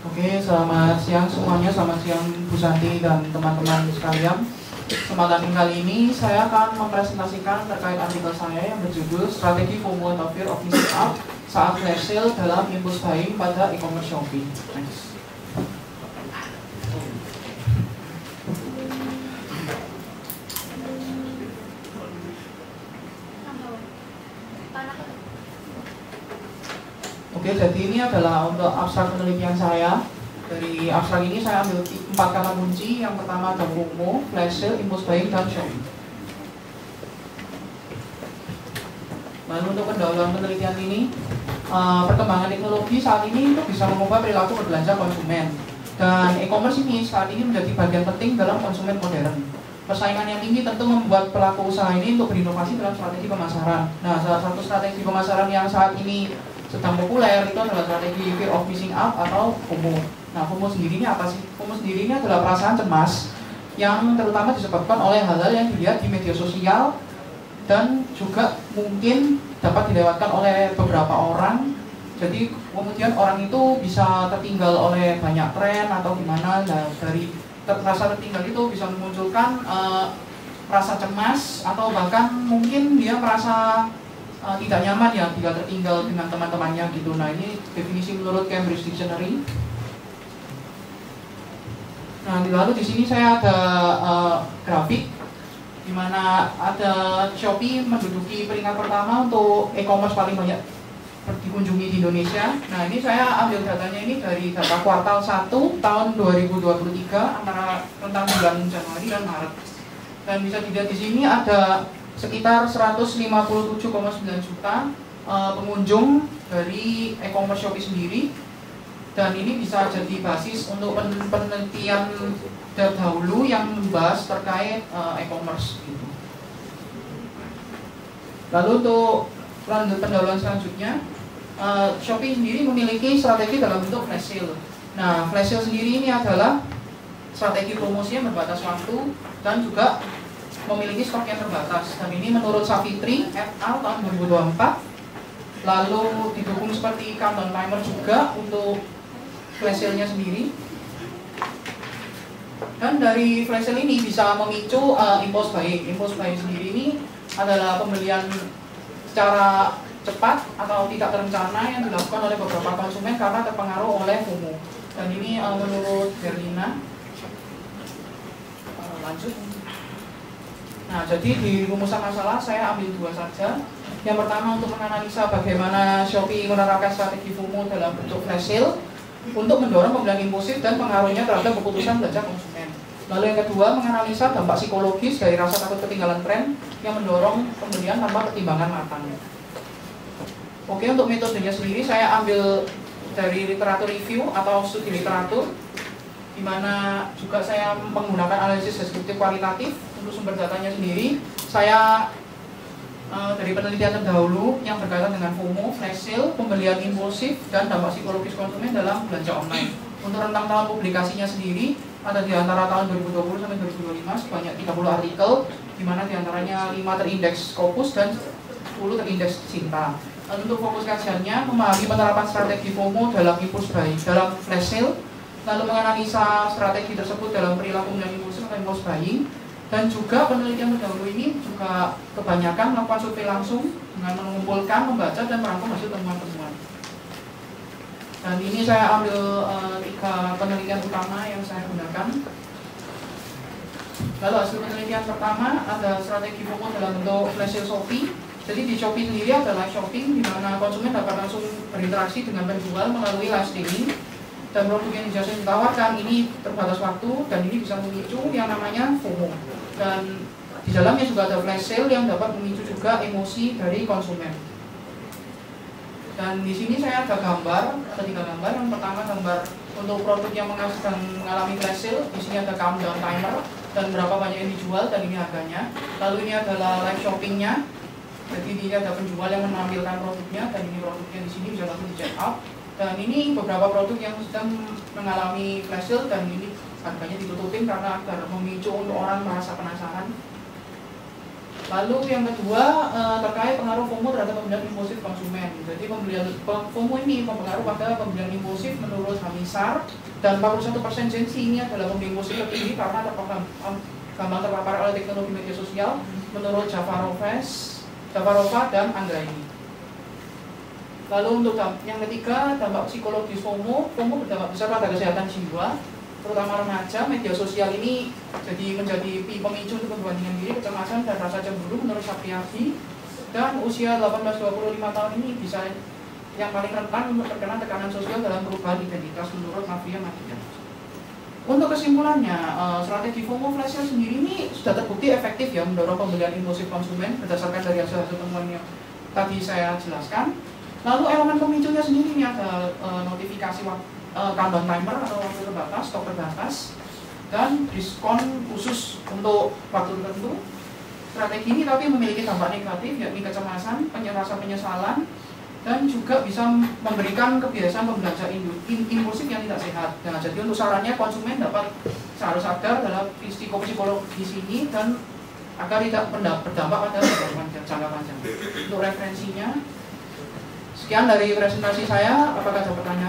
Oke, selamat siang semuanya, selamat siang Bu Santi dan teman-teman sekalian. Kesempatan kali ini saya akan mempresentasikan terkait artikel saya yang berjudul Strategi FOMO atau Fear of Missing Out saat flash sale dalam impulse buying pada e-commerce Shopee. Next. Oke, jadi ini adalah untuk abstrak penelitian saya. Dari abstrak ini saya ambil 4 kata kunci. Yang pertama ada FOMO, flash sale, impulse buying, dan Shopee. Lalu untuk pendahuluan penelitian ini, perkembangan teknologi saat ini itu bisa mengubah perilaku berbelanja konsumen. Dan e-commerce ini saat ini menjadi bagian penting dalam konsumen modern. Persaingan yang tinggi tentu membuat pelaku usaha ini untuk berinovasi dalam strategi pemasaran. Nah, salah satu strategi pemasaran yang saat ini sedang populer itu adalah strategi fear of missing out atau FOMO. Nah, FOMO sendiri ini apa sih? FOMO sendiri ini adalah perasaan cemas yang terutama disebabkan oleh hal-hal yang dilihat di media sosial dan juga mungkin dapat dilewatkan oleh beberapa orang. Jadi kemudian orang itu bisa tertinggal oleh banyak tren atau gimana. Nah, dari rasa tertinggal itu bisa memunculkan rasa cemas atau bahkan mungkin dia merasa tidak nyaman ya bila tertinggal dengan teman-temannya gitu. Nah, ini definisi menurut Cambridge Dictionary. Nah, lalu di sini saya ada grafik di mana ada Shopee menduduki peringkat pertama untuk e-commerce paling banyak dikunjungi di Indonesia. Nah, ini saya ambil datanya ini dari data kuartal 1 tahun 2023 antara rentang bulan Januari dan Maret. Dan bisa dilihat di sini ada sekitar 157,9 juta pengunjung dari e-commerce Shopee sendiri. Dan ini bisa jadi basis untuk penelitian terdahulu yang membahas terkait e-commerce gitu. Lalu untuk pendahuluan selanjutnya, Shopee sendiri memiliki strategi dalam bentuk flash sale. Nah, flash sale sendiri ini adalah strategi promosi yang berbatas waktu dan juga memiliki stok yang terbatas. Dan ini menurut Savitri et al. Tahun 2024. Lalu didukung seperti countdown timer juga untuk flash sale-nya sendiri. Dan dari flash sale ini bisa memicu impulse buying. Impulse buying sendiri ini adalah pembelian secara cepat atau tidak terencana yang dilakukan oleh beberapa konsumen karena terpengaruh oleh FOMO. Dan ini menurut Berlina. Lanjut. Nah, jadi di rumusan masalah saya ambil 2 saja. Yang pertama untuk menganalisa bagaimana Shopee menerapkan strategi FOMO dalam bentuk flash sale untuk mendorong pembelian impulsif dan pengaruhnya terhadap keputusan belanja konsumen. Lalu yang kedua, menganalisa dampak psikologis dari rasa takut ketinggalan tren yang mendorong pembelian tanpa pertimbangan matang. Oke, untuk metodenya sendiri saya ambil dari literatur review atau studi literatur, di mana juga saya menggunakan analisis deskriptif kualitatif. Untuk sumber datanya sendiri, saya dari penelitian terdahulu yang berkaitan dengan FOMO, flash sale, pembelian impulsif, dan dampak psikologis konsumen dalam belanja online. Untuk rentang tahun publikasinya sendiri, ada di antara tahun 2020 sampai 2025 sebanyak 30 artikel, di mana diantaranya 5 terindeks Scopus dan 10 terindeks Cinta. Untuk fokus kajiannya, memahami penerapan strategi FOMO dalam impulse buying, dalam flash sale, lalu menganalisa strategi tersebut dalam perilaku pembelian impulsif atau impulse buying. Dan juga penelitian terdahulu ini juga kebanyakan melakukan survei langsung dengan mengumpulkan, membaca, dan merangkum hasil temuan-temuan. Dan ini saya ambil 3 penelitian utama yang saya gunakan. Lalu hasil penelitian pertama ada strategi FOMO dalam bentuk flash sale Shopee. Jadi di Shopee sendiri ada live shopping di mana konsumen dapat langsung berinteraksi dengan penjual melalui live streaming. Dan produk yang jasa ditawarkan ini terbatas waktu dan ini bisa memicu yang namanya FOMO. Dan di dalamnya juga ada flash sale yang dapat memicu juga emosi dari konsumen. Dan di sini saya ada gambar, ada 3 gambar. Yang pertama gambar untuk produk yang sedang mengalami flash sale. Di sini ada countdown timer dan berapa banyak yang dijual dan ini harganya. Lalu ini adalah live shoppingnya. Jadi ini ada penjual yang menampilkan produknya dan ini produknya di sini bisa langsung di check out. Dan ini beberapa produk yang sedang mengalami flash sale dan ini harganya ditutupin karena agar memicu untuk orang merasa penasaran. Lalu yang kedua terkait pengaruh FOMO terhadap pembelian impulsif konsumen. Jadi FOMO ini mempengaruhi pada pembelian impulsif menurut Hamisar, dan 41% Gen Z ini adalah pembeli impulsif tertinggi karena gampang terpapar oleh teknologi media sosial menurut Jafarova dan Anggraini. Lalu untuk yang ketiga, dampak psikologis FOMO berdampak besar pada kesehatan jiwa, terutama remaja. Media sosial ini menjadi pemicu untuk perbandingan diri, kecemasan, dan rasa cemburu menurut Sapriati. Dan usia 18-25 tahun ini bisa yang paling rentan untuk terkena tekanan sosial dalam perubahan identitas menurut Mafia Madinah. Untuk kesimpulannya, strategi FOMO flash sale sendiri ini sudah terbukti efektif ya mendorong pembelian impulsif konsumen berdasarkan dari hasil-hasil temuan yang tadi saya jelaskan. Lalu elemen pemicunya sendiri ini ada notifikasi countdown timer atau waktu terbatas, stok terbatas, dan diskon khusus untuk waktu tertentu. Strategi ini tapi memiliki dampak negatif, yakni kecemasan, rasa penyesalan, dan juga bisa memberikan kebiasaan pembelanja impulsif yang tidak sehat. Nah, jadi untuk sarannya konsumen harus sadar dalam risiko psikologis ini dan agar tidak berdampak pada jangka panjang. Untuk referensinya, sekian dari presentasi saya. Apakah ada pertanyaan?